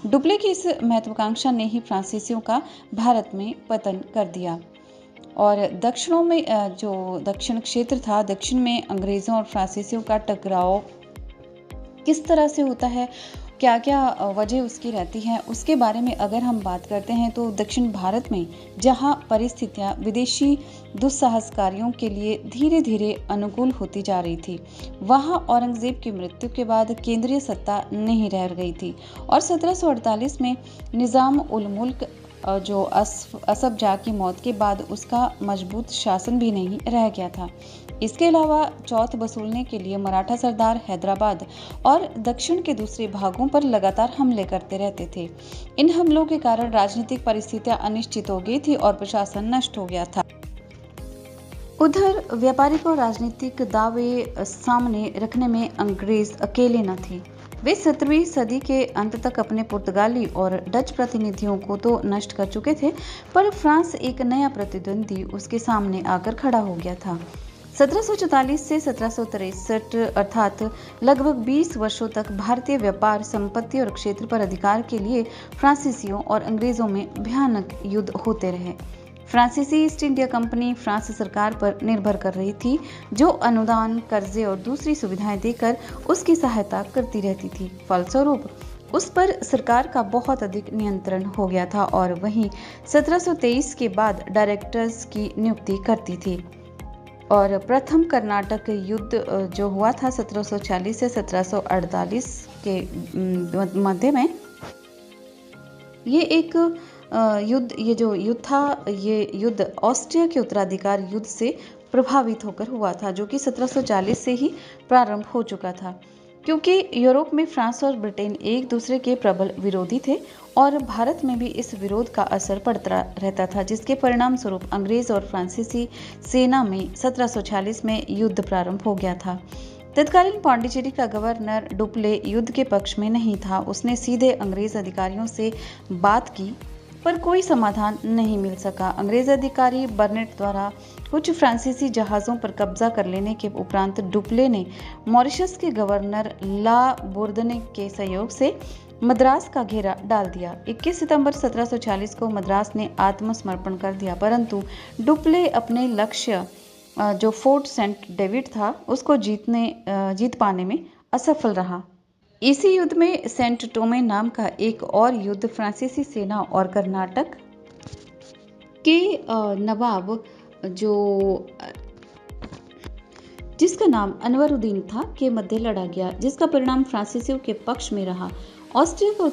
Dupleix की इस महत्वाकांक्षा ने ही फ्रांसीसियों का भारत में पतन कर दिया। और दक्षिणों में जो दक्षिण क्षेत्र था, दक्षिण में अंग्रेज़ों और फ्रांसीसियों का टकराव किस तरह से होता है, क्या क्या वजह उसकी रहती है, उसके बारे में अगर हम बात करते हैं तो दक्षिण भारत में जहां परिस्थितियां विदेशी दुस्साहसकारियों के लिए धीरे धीरे अनुकूल होती जा रही थी, वहां औरंगजेब की मृत्यु के बाद केंद्रीय सत्ता नहीं रह गई थी और 1748 में निज़ाम उल मुल्क जो असफ जाह की मौत के बाद उसका मजबूत शासन भी नहीं रह गया था। इसके अलावा चौथ वसूलने के लिए मराठा सरदार हैदराबाद और दक्षिण के दूसरे भागों पर लगातार हमले करते रहते थे। इन हमलों के कारण राजनीतिक परिस्थितियां अनिश्चित हो गई थी और प्रशासन नष्ट हो गया था। उधर व्यापारिक और राजनीतिक दावे सामने रखने में अंग्रेज अकेले न थे। वे 17वीं सदी के अंत तक अपने पुर्तगाली और डच प्रतिनिधियों को तो नष्ट कर चुके थे, पर फ्रांस एक नया प्रतिद्वंदी उसके सामने आकर खड़ा हो गया था। 1744 से 1763 अर्थात लगभग 20 वर्षों तक भारतीय व्यापार, संपत्ति और क्षेत्र पर अधिकार के लिए फ्रांसीसियों और अंग्रेजों में भयानक युद्ध होते रहे। फ्रांसीसी ईस्ट इंडिया कंपनी फ्रांस सरकार पर निर्भर कर रही थी, जो अनुदान, कर्जे और दूसरी सुविधाएं देकर उसकी सहायता करती रहती थी। फलस्वरूप उस पर सरकार का बहुत अधिक नियंत्रण हो गया था और वहीं 1723 के बाद डायरेक्टर्स की नियुक्ति करती थी। और प्रथम कर्नाटक युद्ध जो हुआ था 1740 से 1748 के मध्य में, ये एक ये जो युद्ध था, ये युद्ध ऑस्ट्रिया के उत्तराधिकार युद्ध से प्रभावित होकर हुआ था, जो कि 1740 से ही प्रारंभ हो चुका था। क्योंकि यूरोप में फ्रांस और ब्रिटेन एक दूसरे के प्रबल विरोधी थे और भारत में भी इस विरोध का असर पड़ता रहता था, जिसके परिणाम स्वरूप अंग्रेज और फ्रांसीसी सेना में 1746 में युद्ध प्रारंभ हो गया था। तत्कालीन पांडिचेरी का गवर्नर डुप्ले युद्ध के पक्ष में नहीं था। उसने सीधे अंग्रेज अधिकारियों से बात की, पर कोई समाधान नहीं मिल सका। अंग्रेज अधिकारी बर्नेट द्वारा कुछ फ्रांसीसी जहाज़ों पर कब्जा कर लेने के उपरांत डुप्ले ने मॉरिशस के गवर्नर ला बोर्दने के सहयोग से मद्रास का घेरा डाल दिया। 21 सितंबर 1740 को मद्रास ने आत्मसमर्पण कर दिया, परंतु डुप्ले अपने लक्ष्य जो फोर्ट सेंट डेविड था उसको जीत पाने में असफल रहा। इसी युद्ध में सेंट टोमे नाम का एक और युद्ध फ्रांसीसी सेना और कर्नाटक के नवाब जिसका नाम अनवरुद्दीन था के मध्य लड़ा गया, जिसका परिणाम फ्रांसीसियों के पक्ष में रहा। ऑस्ट्रिया का